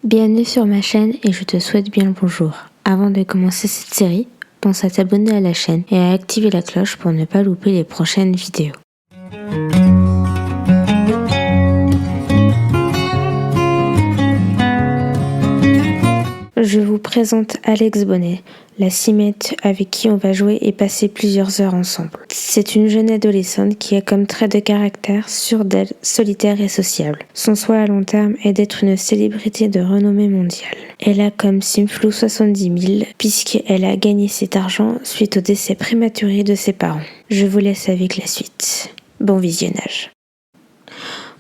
Bienvenue sur ma chaîne et je te souhaite bien le bonjour. Avant de commencer cette série, pense à t'abonner à la chaîne et à activer la cloche pour ne pas louper les prochaines vidéos. Je vous présente Alex Bonnet, la cimette avec qui on va jouer et passer plusieurs heures ensemble. C'est une jeune adolescente qui a comme trait de caractère sûre d'elle, solitaire et sociable. Son souhait à long terme est d'être une célébrité de renommée mondiale. Elle a comme simflou 70 000 puisqu'elle a gagné cet argent suite au décès prématuré de ses parents. Je vous laisse avec la suite. Bon visionnage.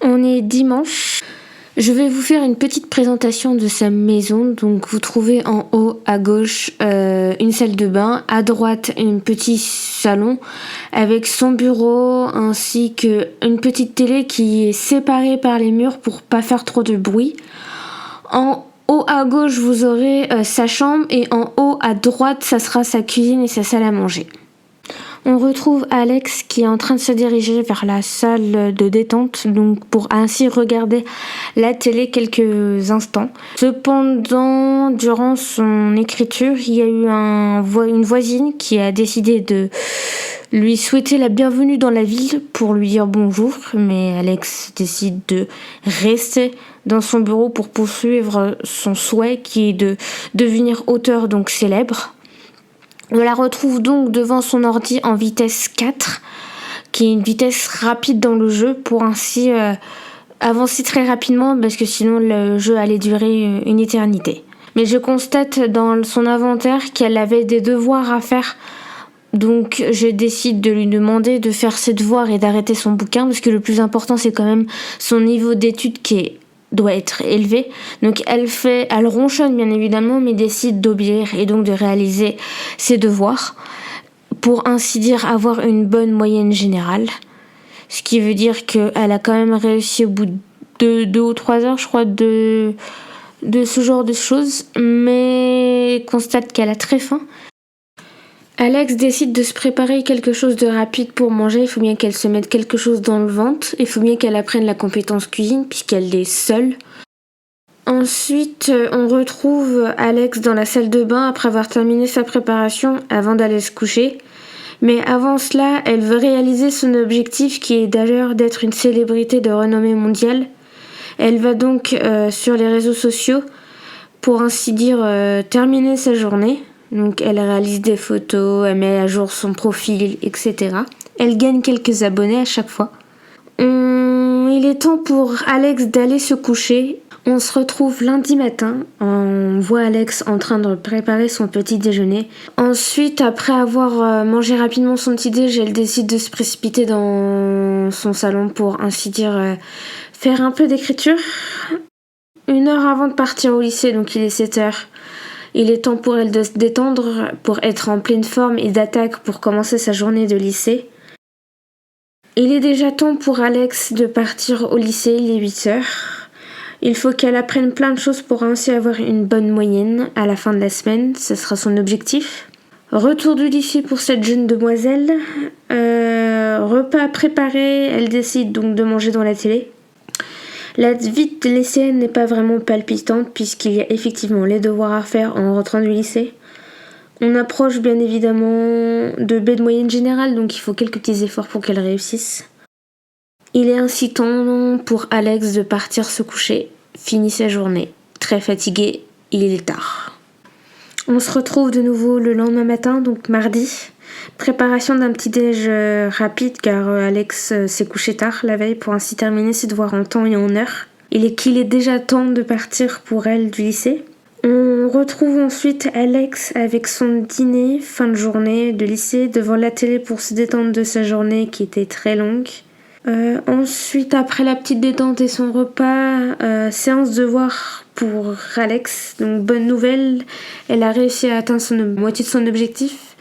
On est dimanche. Je vais vous faire une petite présentation de sa maison. Donc vous trouvez en haut à gauche une salle de bain, à droite un petit salon avec son bureau ainsi qu'une petite télé qui est séparée par les murs pour pas faire trop de bruit. En haut à gauche vous aurez sa chambre et en haut à droite ça sera sa cuisine et sa salle à manger. On retrouve Alex qui est en train de se diriger vers la salle de détente, donc pour ainsi regarder la télé quelques instants. Cependant, durant son écriture, il y a eu une voisine qui a décidé de lui souhaiter la bienvenue dans la ville pour lui dire bonjour, mais Alex décide de rester dans son bureau pour poursuivre son souhait qui est de devenir auteur donc célèbre. On la retrouve donc devant son ordi en vitesse 4, qui est une vitesse rapide dans le jeu pour ainsi avancer très rapidement parce que sinon le jeu allait durer une éternité. Mais je constate dans son inventaire qu'elle avait des devoirs à faire, donc je décide de lui demander de faire ses devoirs et d'arrêter son bouquin parce que le plus important c'est quand même son niveau d'étude qui doit être élevé. Donc elle ronchonne bien évidemment mais décide d'obéir et donc de réaliser ses devoirs pour ainsi dire avoir une bonne moyenne générale, ce qui veut dire qu'elle a quand même réussi au bout de 2 ou 3 heures je crois de ce genre de choses, mais constate qu'elle a très faim. Alex décide de se préparer quelque chose de rapide pour manger. Il faut bien qu'elle se mette quelque chose dans le ventre. Il faut bien qu'elle apprenne la compétence cuisine puisqu'elle est seule. Ensuite, on retrouve Alex dans la salle de bain après avoir terminé sa préparation avant d'aller se coucher. Mais avant cela, elle veut réaliser son objectif qui est d'ailleurs d'être une célébrité de renommée mondiale. Elle va donc sur les réseaux sociaux pour ainsi dire terminer sa journée. Donc elle réalise des photos, elle met à jour son profil, etc. Elle gagne quelques abonnés à chaque fois. Il est temps pour Alex d'aller se coucher. On se retrouve lundi matin. On voit Alex en train de préparer son petit déjeuner. Ensuite, après avoir mangé rapidement son petit déj, elle décide de se précipiter dans son salon pour ainsi dire faire un peu d'écriture. 1 heure avant de partir au lycée, donc il est 7h. Il est temps pour elle de se détendre, pour être en pleine forme et d'attaque pour commencer sa journée de lycée. Il est déjà temps pour Alex de partir au lycée, il est 8h. Il faut qu'elle apprenne plein de choses pour ainsi avoir une bonne moyenne à la fin de la semaine, ce sera son objectif. Retour du lycée pour cette jeune demoiselle. Repas préparé, elle décide donc de manger dans la télé. La vie de lycéenne n'est pas vraiment palpitante puisqu'il y a effectivement les devoirs à faire en rentrant du lycée. On approche bien évidemment de B de moyenne générale, donc il faut quelques petits efforts pour qu'elle réussisse. Il est ainsi temps pour Alex de partir se coucher, finit sa journée. Très fatigué, il est tard. On se retrouve de nouveau le lendemain matin, donc mardi. Préparation d'un petit déj rapide car Alex s'est couché tard la veille pour ainsi terminer ses devoirs en temps et en heure. Il est déjà temps de partir pour elle du lycée. On retrouve ensuite Alex avec son dîner fin de journée de lycée devant la télé pour se détendre de sa journée qui était très longue. Ensuite, après la petite détente et son repas, séance de devoirs pour Alex. Donc bonne nouvelle, elle a réussi à atteindre moitié de son objectif.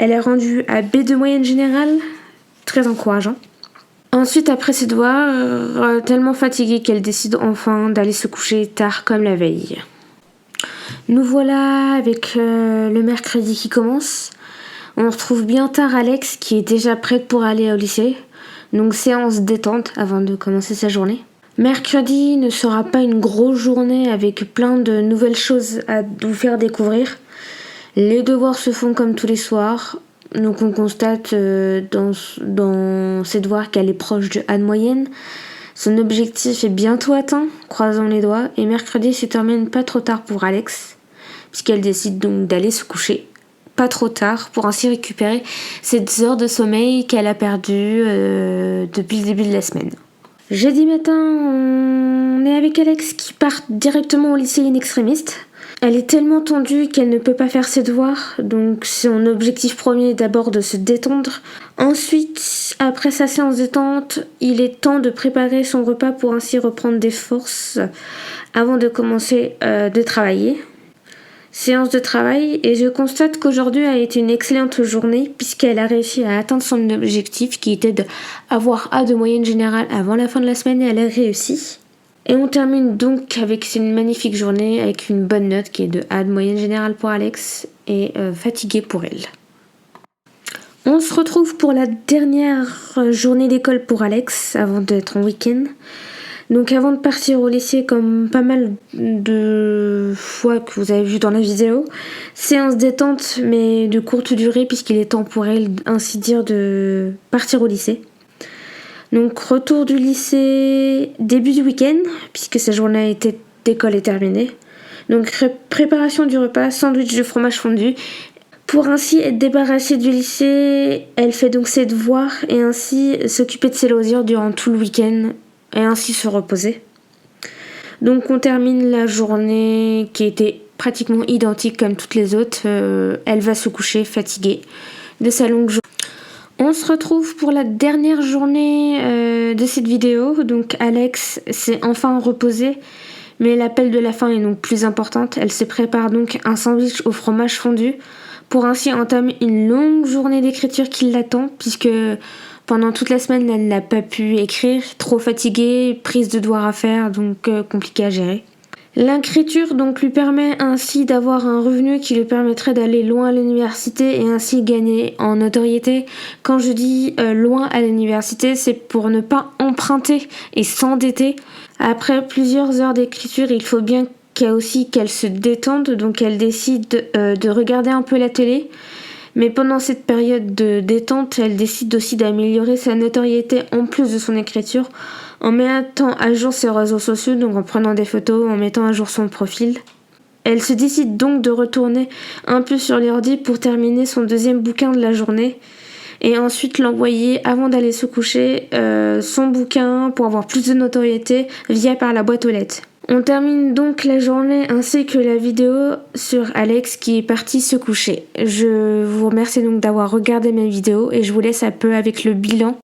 Elle est rendue à B de moyenne générale, très encourageant. Ensuite, après ses devoirs, tellement fatiguée qu'elle décide enfin d'aller se coucher tard comme la veille. Nous voilà avec le mercredi qui commence. On retrouve bien tard Alex qui est déjà prête pour aller au lycée. Donc séance détente avant de commencer sa journée. Mercredi ne sera pas une grosse journée avec plein de nouvelles choses à vous faire découvrir. Les devoirs se font comme tous les soirs. Donc on constate dans ces devoirs qu'elle est proche de A de moyenne. Son objectif est bientôt atteint, croisons les doigts. Et mercredi se termine pas trop tard pour Alex, puisqu'elle décide donc d'aller se coucher pas trop tard pour ainsi récupérer ces heures de sommeil qu'elle a perdues depuis le début de la semaine. Jeudi matin, on est avec Alex qui part directement au lycée in extremis. Elle est tellement tendue qu'elle ne peut pas faire ses devoirs, donc son objectif premier est d'abord de se détendre. Ensuite, après sa séance de détente, il est temps de préparer son repas pour ainsi reprendre des forces avant de commencer de travailler. Séance de travail, et je constate qu'aujourd'hui a été une excellente journée puisqu'elle a réussi à atteindre son objectif qui était d'avoir A de moyenne générale avant la fin de la semaine, et elle a réussi. Et on termine donc avec une magnifique journée avec une bonne note qui est de A de moyenne générale pour Alex et fatiguée pour elle. On se retrouve pour la dernière journée d'école pour Alex avant d'être en week-end. Donc avant de partir au lycée, comme pas mal de fois que vous avez vu dans la vidéo, séance détente mais de courte durée puisqu'il est temps pour elle ainsi dire de partir au lycée. Donc retour du lycée début du week-end puisque sa journée d'école est terminée. Donc préparation du repas, sandwich de fromage fondu. Pour ainsi être débarrassée du lycée, elle fait donc ses devoirs et ainsi s'occuper de ses loisirs durant tout le week-end et ainsi se reposer. Donc on termine la journée qui était pratiquement identique comme toutes les autres. Elle va se coucher fatiguée de sa longue journée. On se retrouve pour la dernière journée de cette vidéo. Donc Alex s'est enfin reposée, mais l'appel de la faim est donc plus importante. Elle se prépare donc un sandwich au fromage fondu pour ainsi entamer une longue journée d'écriture qui l'attend puisque pendant toute la semaine, elle n'a pas pu écrire, trop fatiguée, prise de devoirs à faire, donc compliqué à gérer. L'écriture donc lui permet ainsi d'avoir un revenu qui lui permettrait d'aller loin à l'université et ainsi gagner en notoriété. Quand je dis loin à l'université, c'est pour ne pas emprunter et s'endetter. Après plusieurs heures d'écriture, il faut bien qu'elle se détende, donc elle décide de regarder un peu la télé. Mais pendant cette période de détente, elle décide aussi d'améliorer sa notoriété en plus de son écriture en mettant à jour ses réseaux sociaux, donc en prenant des photos, en mettant à jour son profil. Elle se décide donc de retourner un peu sur l'ordi pour terminer son deuxième bouquin de la journée et ensuite l'envoyer avant d'aller se coucher son bouquin pour avoir plus de notoriété par la boîte aux lettres. On termine donc la journée ainsi que la vidéo sur Alex qui est parti se coucher. Je vous remercie donc d'avoir regardé mes vidéos et je vous laisse un peu avec le bilan.